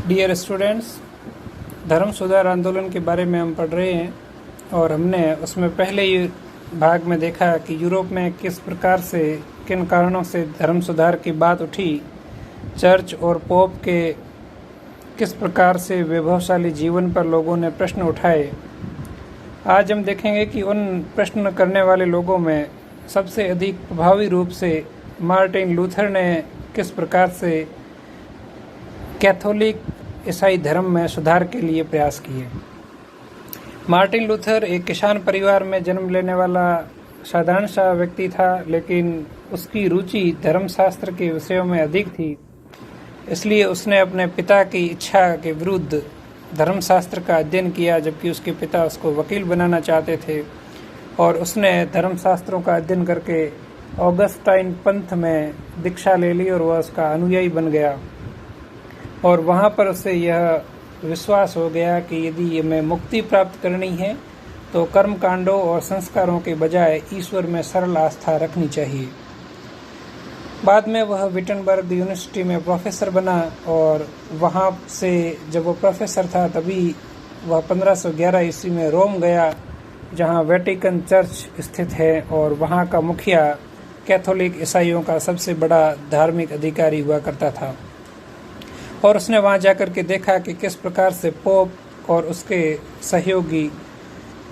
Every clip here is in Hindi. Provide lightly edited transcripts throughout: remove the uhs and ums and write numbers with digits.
डियर स्टूडेंट्स, धर्म सुधार आंदोलन के बारे में हम पढ़ रहे हैं और हमने उसमें पहले ही भाग में देखा कि यूरोप में किस प्रकार से किन कारणों से धर्म सुधार की बात उठी। चर्च और पोप के किस प्रकार से वैभवशाली जीवन पर लोगों ने प्रश्न उठाए। आज हम देखेंगे कि उन प्रश्न करने वाले लोगों में सबसे अधिक प्रभावी रूप से मार्टिन लूथर ने किस प्रकार से कैथोलिक ईसाई धर्म में सुधार के लिए प्रयास किए। मार्टिन लूथर एक किसान परिवार में जन्म लेने वाला साधारण सा व्यक्ति था, लेकिन उसकी रुचि धर्मशास्त्र के विषयों में अधिक थी। इसलिए उसने अपने पिता की इच्छा के विरुद्ध धर्मशास्त्र का अध्ययन किया, जबकि उसके पिता उसको वकील बनाना चाहते थे। और उसने धर्मशास्त्रों का अध्ययन करके ऑगस्टाइन पंथ में दीक्षा ले ली और वह उसका अनुयायी बन गया। और वहाँ पर उसे यह विश्वास हो गया कि यदि हमें मुक्ति प्राप्त करनी है तो कर्म कांडों और संस्कारों के बजाय ईश्वर में सरल आस्था रखनी चाहिए। बाद में वह विटनबर्ग यूनिवर्सिटी में प्रोफेसर बना और वहाँ से जब वो प्रोफेसर था तभी वह 1511 ईस्वी में रोम गया, जहाँ वेटिकन चर्च स्थित है और वहाँ का मुखिया कैथोलिक ईसाइयों का सबसे बड़ा धार्मिक अधिकारी हुआ करता था। और उसने वहाँ जाकर के देखा कि किस प्रकार से पोप और उसके सहयोगी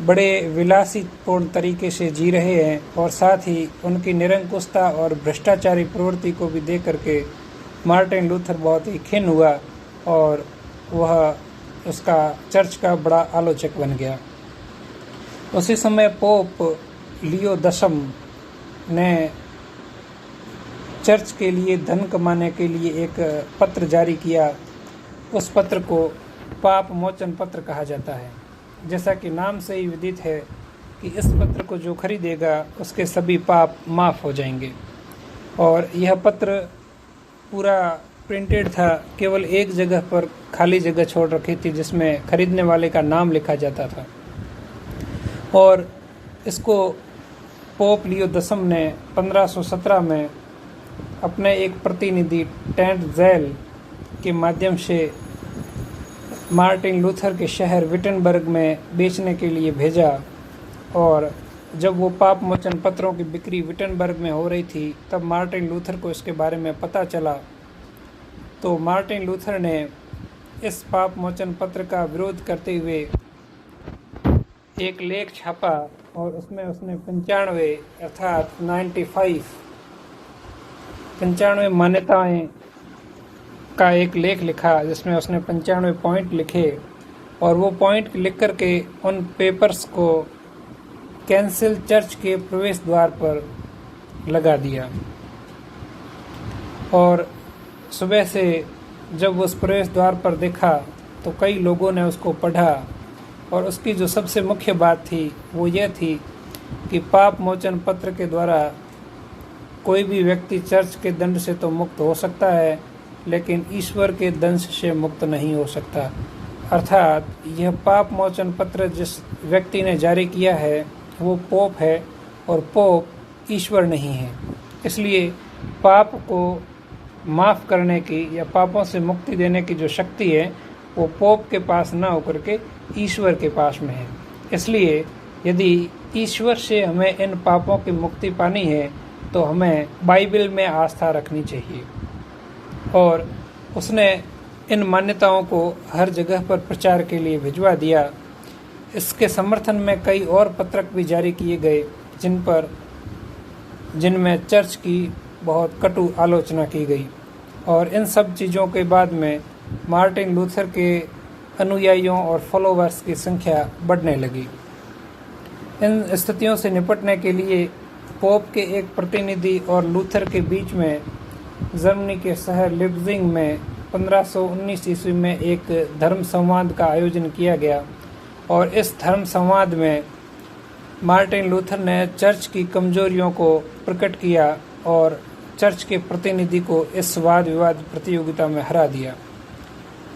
बड़े विलासीपूर्ण तरीके से जी रहे हैं, और साथ ही उनकी निरंकुशता और भ्रष्टाचारी प्रवृत्ति को भी देख करके मार्टिन लूथर बहुत ही खिन्न हुआ और वह उसका चर्च का बड़ा आलोचक बन गया। उसी समय पोप लियो 10 ने चर्च के लिए धन कमाने के लिए एक पत्र जारी किया। उस पत्र को पाप मोचन पत्र कहा जाता है। जैसा कि नाम से ही विदित है कि इस पत्र को जो खरीदेगा उसके सभी पाप माफ़ हो जाएंगे। और यह पत्र पूरा प्रिंटेड था, केवल एक जगह पर खाली जगह छोड़ रखी थी जिसमें खरीदने वाले का नाम लिखा जाता था। और इसको पोप लियो 10 ने 1517 में अपने एक प्रतिनिधि टेंट ज़ैल के माध्यम से मार्टिन लूथर के शहर विटनबर्ग में बेचने के लिए भेजा। और जब वो पाप मोचन पत्रों की बिक्री विटनबर्ग में हो रही थी तब मार्टिन लूथर को इसके बारे में पता चला। तो मार्टिन लूथर ने इस पाप मोचन पत्र का विरोध करते हुए एक लेख छापा और उसमें उसने 95 अर्थात 95 मान्यताएं का एक लेख लिखा, जिसमें उसने 95 पॉइंट लिखे। और वो पॉइंट लिख करके उन पेपर्स को कैंसिल चर्च के प्रवेश द्वार पर लगा दिया। और सुबह से जब उस प्रवेश द्वार पर देखा तो कई लोगों ने उसको पढ़ा, और उसकी जो सबसे मुख्य बात थी वो ये थी कि पाप मोचन पत्र के द्वारा कोई भी व्यक्ति चर्च के दंड से तो मुक्त हो सकता है, लेकिन ईश्वर के दंश से मुक्त नहीं हो सकता। अर्थात यह पाप मोचन पत्र जिस व्यक्ति ने जारी किया है वो पोप है, और पोप ईश्वर नहीं है। इसलिए पाप को माफ़ करने की या पापों से मुक्ति देने की जो शक्ति है वो पोप के पास न होकर के ईश्वर के पास में है। इसलिए यदि ईश्वर से हमें इन पापों की मुक्ति पानी है तो हमें बाइबल में आस्था रखनी चाहिए। और उसने इन मान्यताओं को हर जगह पर प्रचार के लिए भिजवा दिया। इसके समर्थन में कई और पत्रक भी जारी किए गए जिनमें चर्च की बहुत कटु आलोचना की गई। और इन सब चीज़ों के बाद में मार्टिन लूथर के अनुयायियों और फॉलोवर्स की संख्या बढ़ने लगी। इन स्थितियों से निपटने के लिए पोप के एक प्रतिनिधि और लूथर के बीच में जर्मनी के शहर लिप्जिंग में 1519 ईस्वी में एक धर्म संवाद का आयोजन किया गया। और इस धर्म संवाद में मार्टिन लूथर ने चर्च की कमजोरियों को प्रकट किया और चर्च के प्रतिनिधि को इस वाद विवाद प्रतियोगिता में हरा दिया।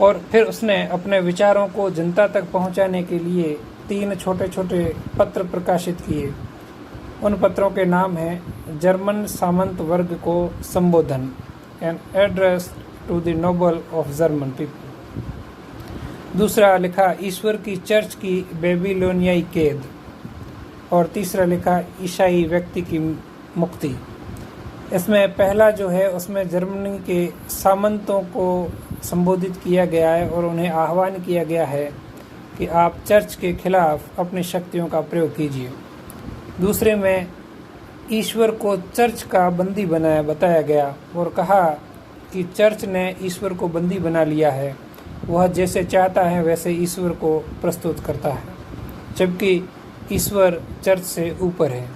और फिर उसने अपने विचारों को जनता तक पहुंचाने के लिए 3 छोटे छोटे पत्र प्रकाशित किए। उन पत्रों के नाम हैं जर्मन सामंत वर्ग को संबोधन, an address to the noble of German people. दूसरा लिखा ईश्वर की चर्च की बेबीलोनियाई कैद, और तीसरा लिखा ईसाई व्यक्ति की मुक्ति। इसमें पहला जो है उसमें जर्मनी के सामंतों को संबोधित किया गया है और उन्हें आह्वान किया गया है कि आप चर्च के खिलाफ अपनी शक्तियों का प्रयोग कीजिए। दूसरे में ईश्वर को चर्च का बंदी बताया गया और कहा कि चर्च ने ईश्वर को बंदी बना लिया है, वह जैसे चाहता है वैसे ईश्वर को प्रस्तुत करता है, जबकि ईश्वर चर्च से ऊपर है।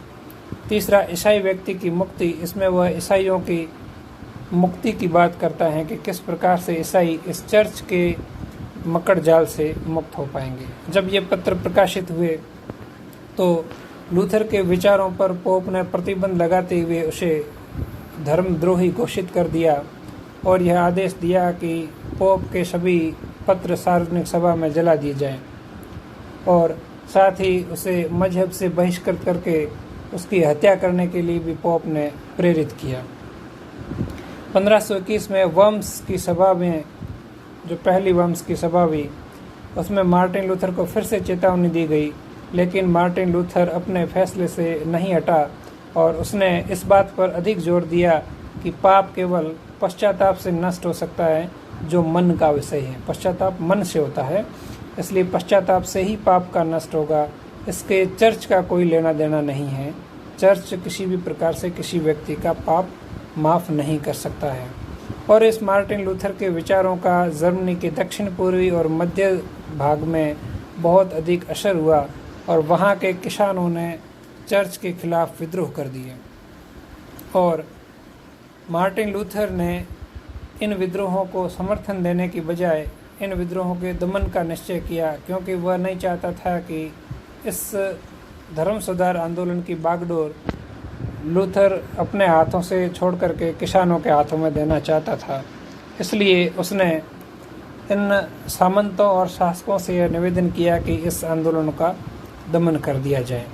तीसरा ईसाई व्यक्ति की मुक्ति, इसमें वह ईसाइयों की मुक्ति की बात करता है कि किस प्रकार से ईसाई इस चर्च के मकड़ जाल से मुक्त हो पाएंगे। जब ये पत्र प्रकाशित हुए तो लूथर के विचारों पर पोप ने प्रतिबंध लगाते हुए उसे धर्मद्रोही घोषित कर दिया और यह आदेश दिया कि पोप के सभी पत्र सार्वजनिक सभा में जला दिए जाएं और साथ ही उसे मजहब से बहिष्कृत करके उसकी हत्या करने के लिए भी पोप ने प्रेरित किया। 1521 में वर्म्स की सभा में, जो पहली वर्म्स की सभा हुई, उसमें मार्टिन लूथर को फिर से चेतावनी दी गई, लेकिन मार्टिन लूथर अपने फैसले से नहीं हटा और उसने इस बात पर अधिक जोर दिया कि पाप केवल पश्चाताप से नष्ट हो सकता है, जो मन का विषय है। पश्चाताप मन से होता है, इसलिए पश्चाताप से ही पाप का नष्ट होगा। इसके चर्च का कोई लेना देना नहीं है। चर्च किसी भी प्रकार से किसी व्यक्ति का पाप माफ़ नहीं कर सकता है। और इस मार्टिन लूथर के विचारों का जर्मनी के दक्षिण पूर्वी और मध्य भाग में बहुत अधिक असर हुआ और वहाँ के किसानों ने चर्च के खिलाफ विद्रोह कर दिए और मार्टिन लूथर ने इन विद्रोहों को समर्थन देने की बजाय इन विद्रोहों के दमन का निश्चय किया, क्योंकि वह नहीं चाहता था कि इस धर्म सुधार आंदोलन की बागडोर लूथर अपने हाथों से छोड़ करके किसानों के हाथों में देना चाहता था। इसलिए उसने इन सामंतों और शासकों से यह निवेदन किया कि इस आंदोलन का दमन कर दिया जाए।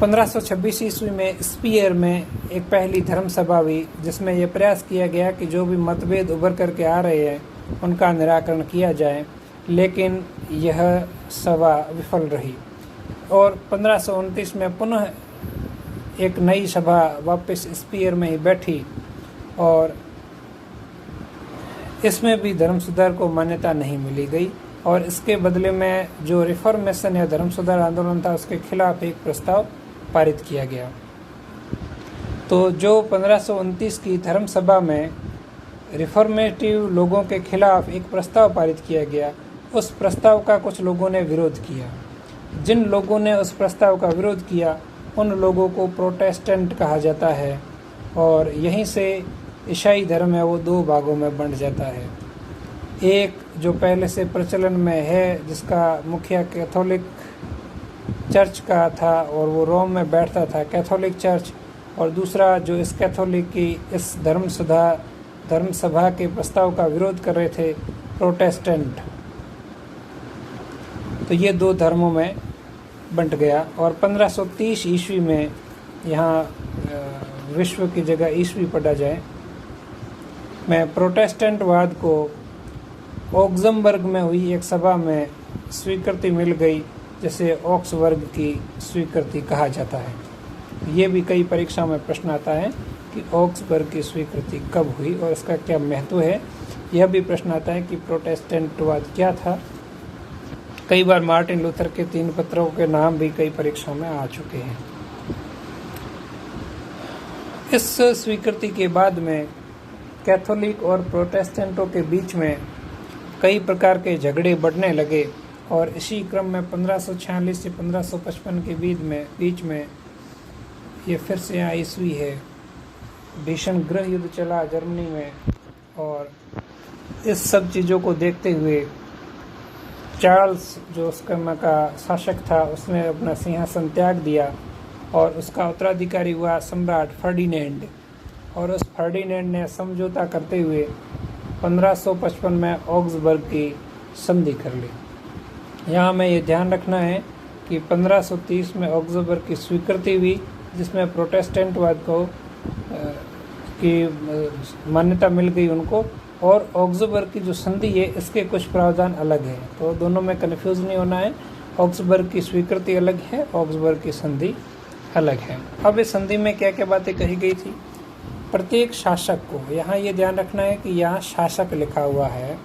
1526 ईस्वी में स्पीयर में एक पहली धर्म सभा हुई, जिसमें यह प्रयास किया गया कि जो भी मतभेद उभर करके आ रहे हैं उनका निराकरण किया जाए, लेकिन यह सभा विफल रही। और 1529 में पुनः एक नई सभा वापस स्पीयर में ही बैठी और इसमें भी धर्म सुधार को मान्यता नहीं मिली गई और इसके बदले में जो रिफॉर्मेशन या धर्म सुधार आंदोलन था उसके खिलाफ एक प्रस्ताव पारित किया गया। तो जो 1529 की धर्म सभा में रिफॉर्मेटिव लोगों के खिलाफ एक प्रस्ताव पारित किया गया, उस प्रस्ताव का कुछ लोगों ने विरोध किया। जिन लोगों ने उस प्रस्ताव का विरोध किया उन लोगों को प्रोटेस्टेंट कहा जाता है और यहीं से ईसाई धर्म है वो दो भागों में बंट जाता है। एक जो पहले से प्रचलन में है, जिसका मुखिया कैथोलिक चर्च का था और वो रोम में बैठता था, कैथोलिक चर्च, और दूसरा जो इस कैथोलिक की इस धर्म सभा के प्रस्ताव का विरोध कर रहे थे, प्रोटेस्टेंट। तो ये दो धर्मों में बंट गया और 1530 ईस्वी में, यहाँ विश्व की जगह ईस्वी पढ़ा जाए, में प्रोटेस्टेंटवाद को ऑक्सबर्ग में हुई एक सभा में स्वीकृति मिल गई, जिसे ऑक्सबर्ग की स्वीकृति कहा जाता है। ये भी कई परीक्षा में प्रश्न आता है कि ऑक्सबर्ग की स्वीकृति कब हुई और इसका क्या महत्व है। यह भी प्रश्न आता है कि प्रोटेस्टेंटवाद क्या था। कई बार मार्टिन लूथर के 3 पत्रों के नाम भी कई परीक्षाओं में आ चुके हैं। इस स्वीकृति के बाद में कैथोलिक और प्रोटेस्टेंटों के बीच में कई प्रकार के झगड़े बढ़ने लगे और इसी क्रम में 1546 से 1555 के बीच में ये फिर से यहाँ ईस्वी है, भीषण गृह युद्ध चला जर्मनी में। और इस सब चीज़ों को देखते हुए चार्ल्स, जो उस समय का शासक था, उसने अपना सिंहासन त्याग दिया और उसका उत्तराधिकारी हुआ सम्राट फर्डिनेंड। और उस फर्डिनेंड ने समझौता करते हुए 1555 में ऑक्सबर्ग की संधि कर ली। यहाँ में ये ध्यान रखना है कि 1530 में ऑक्सबर्ग की स्वीकृति हुई, जिसमें प्रोटेस्टेंटवाद को की मान्यता मिल गई उनको, और ऑक्सबर्ग की जो संधि है इसके कुछ प्रावधान अलग हैं। तो दोनों में कन्फ्यूज नहीं होना है, ऑक्सबर्ग की स्वीकृति अलग है, ऑक्सबर्ग की संधि अलग है। अब इस संधि में क्या क्या बातें कही गई थी। प्रत्येक शासक को, यहाँ ये ध्यान रखना है कि यहाँ शासक लिखा हुआ है,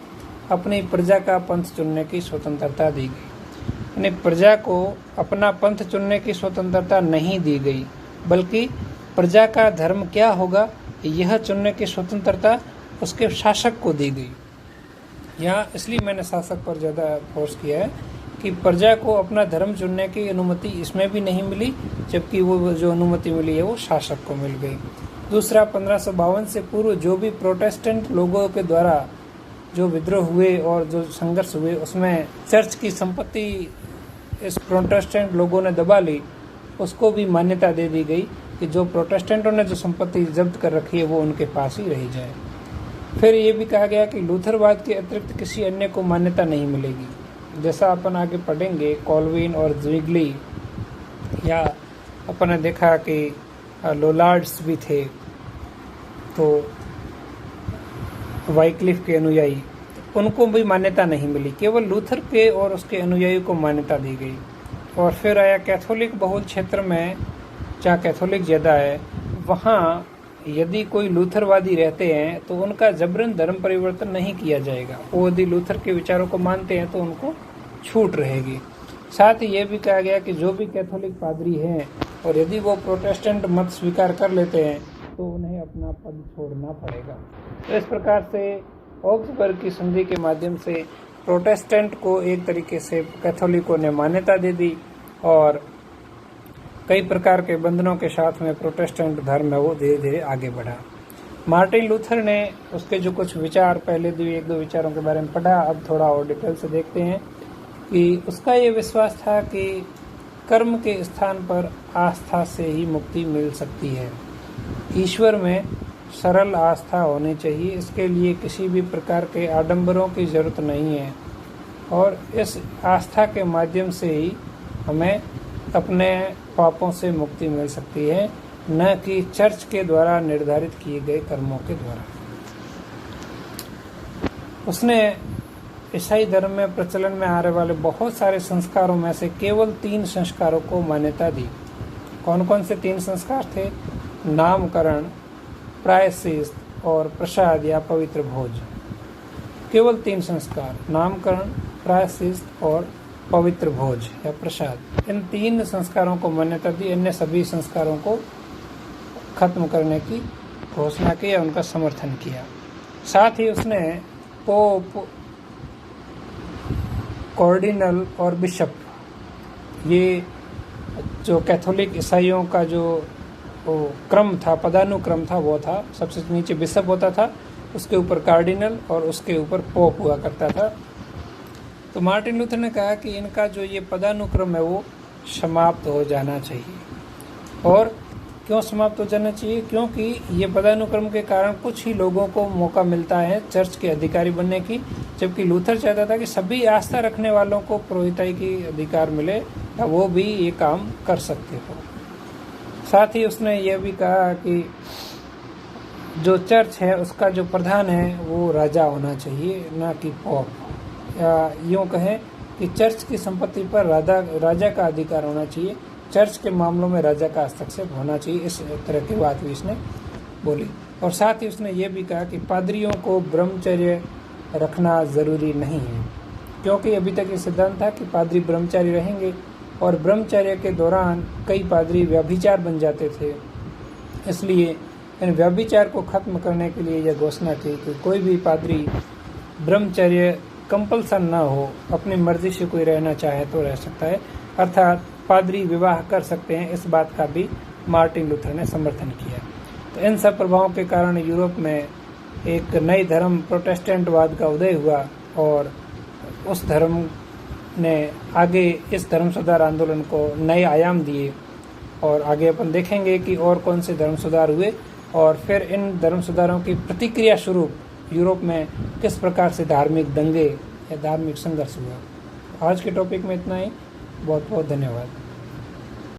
अपनी प्रजा का पंथ चुनने की स्वतंत्रता दी गई। यानी प्रजा को अपना पंथ चुनने की स्वतंत्रता नहीं दी गई, बल्कि प्रजा का धर्म क्या होगा यह चुनने की स्वतंत्रता उसके शासक को दी गई। यहाँ इसलिए मैंने शासक पर ज़्यादा फोर्स किया है कि प्रजा को अपना धर्म चुनने की अनुमति इसमें भी नहीं मिली, जबकि वो जो अनुमति मिली है वो शासक को मिल गई। दूसरा, 1552 से पूर्व जो भी प्रोटेस्टेंट लोगों के द्वारा जो विद्रोह हुए और जो संघर्ष हुए उसमें चर्च की संपत्ति इस प्रोटेस्टेंट लोगों ने दबा ली, उसको भी मान्यता दे दी गई कि जो प्रोटेस्टेंटों ने जो संपत्ति जब्त कर रखी है वो उनके पास ही रह जाए। फिर ये भी कहा गया कि लूथरवाद के अतिरिक्त किसी अन्य को मान्यता नहीं मिलेगी। जैसा अपन आगे पढ़ेंगे, कॉल्विन और ज्विगली, या अपन ने देखा कि लोलार्ड्स भी थे, तो वाइक्लिफ के अनुयायी, उनको भी मान्यता नहीं मिली, केवल लूथर के और उसके अनुयायी को मान्यता दी गई। और फिर आया कैथोलिक बहुल क्षेत्र में, जहाँ कैथोलिक ज़्यादा है, वहाँ यदि कोई लूथरवादी रहते हैं तो उनका जबरन धर्म परिवर्तन नहीं किया जाएगा। वो यदि लूथर के विचारों को मानते हैं तो उनको छूट रहेगी। साथ ही ये भी कहा गया कि जो भी कैथोलिक पादरी हैं और यदि वो प्रोटेस्टेंट मत स्वीकार कर लेते हैं तो उन्हें अपना पद छोड़ना पड़ेगा। तो इस प्रकार से ऑक्सबर्ग की संधि के माध्यम से प्रोटेस्टेंट को एक तरीके से कैथोलिकों ने मान्यता दे दी, और कई प्रकार के बंधनों के साथ में प्रोटेस्टेंट धर्म है वो धीरे धीरे आगे बढ़ा। मार्टिन लूथर ने उसके जो कुछ विचार, पहले एक दो विचारों के बारे में पढ़ा, अब थोड़ा और डिटेल से देखते हैं कि उसका ये विश्वास था कि कर्म के स्थान पर आस्था से ही मुक्ति मिल सकती है। ईश्वर में सरल आस्था होनी चाहिए, इसके लिए किसी भी प्रकार के आडंबरों की जरूरत नहीं है, और इस आस्था के माध्यम से ही हमें अपने पापों से मुक्ति मिल सकती है, न कि चर्च के द्वारा निर्धारित किए गए कर्मों के द्वारा। उसने ईसाई धर्म में प्रचलन में आने वाले बहुत सारे संस्कारों में से केवल 3 संस्कारों को मान्यता दी। कौन कौन से 3 संस्कार थे? नामकरण, प्रायश्चित और प्रसाद या पवित्र भोज। केवल 3 संस्कार, नामकरण, प्रायश्चित और पवित्र भोज या प्रसाद। इन 3 संस्कारों को मान्यता दी, अन्य सभी संस्कारों को खत्म करने की घोषणा की या उनका समर्थन किया। साथ ही उसने पोप, कार्डिनल और बिशप, ये जो कैथोलिक ईसाइयों का जो क्रम था, पदानुक्रम था, वो था सबसे नीचे बिशप होता था, उसके ऊपर कार्डिनल और उसके ऊपर पोप हुआ करता था। तो मार्टिन लूथर ने कहा कि इनका जो ये पदानुक्रम है वो समाप्त हो जाना चाहिए। और क्यों समाप्त हो जाना चाहिए? क्योंकि ये पदानुक्रम के कारण कुछ ही लोगों को मौका मिलता है चर्च के अधिकारी बनने की, जबकि लूथर चाहता था कि सभी आस्था रखने वालों को पुरोहिताई की अधिकार मिले या वो भी ये काम कर सकते हो। साथ ही उसने यह भी कहा कि जो चर्च है उसका जो प्रधान है वो राजा होना चाहिए, ना कि पोप। या यूँ कहें कि चर्च की संपत्ति पर राजा का अधिकार होना चाहिए, चर्च के मामलों में राजा का हस्तक्षेप होना चाहिए। इस तरह की बात भी इसने बोली। और साथ ही उसने ये भी कहा कि पादरियों को ब्रह्मचर्य रखना ज़रूरी नहीं है, क्योंकि अभी तक ये सिद्धांत था कि पादरी ब्रह्मचारी रहेंगे, और ब्रह्मचर्य के दौरान कई पादरी व्यभिचार बन जाते थे। इसलिए इन व्यभिचार को खत्म करने के लिए यह घोषणा की कि कोई भी पादरी ब्रह्मचर्य कंपल्सन ना हो, अपनी मर्जी से कोई रहना चाहे तो रह सकता है, अर्थात पादरी विवाह कर सकते हैं। इस बात का भी मार्टिन लूथर ने समर्थन किया। तो इन सब प्रभावों के कारण यूरोप में एक नई धर्म प्रोटेस्टेंटवाद का उदय हुआ, और उस धर्म ने आगे इस धर्म सुधार आंदोलन को नए आयाम दिए। और आगे अपन देखेंगे कि और कौन से धर्म सुधार हुए, और फिर इन धर्म सुधारों की प्रतिक्रिया स्वरूप यूरोप में किस प्रकार से धार्मिक दंगे या धार्मिक संघर्ष हुआ। आज के टॉपिक में इतना ही। बहुत बहुत धन्यवाद।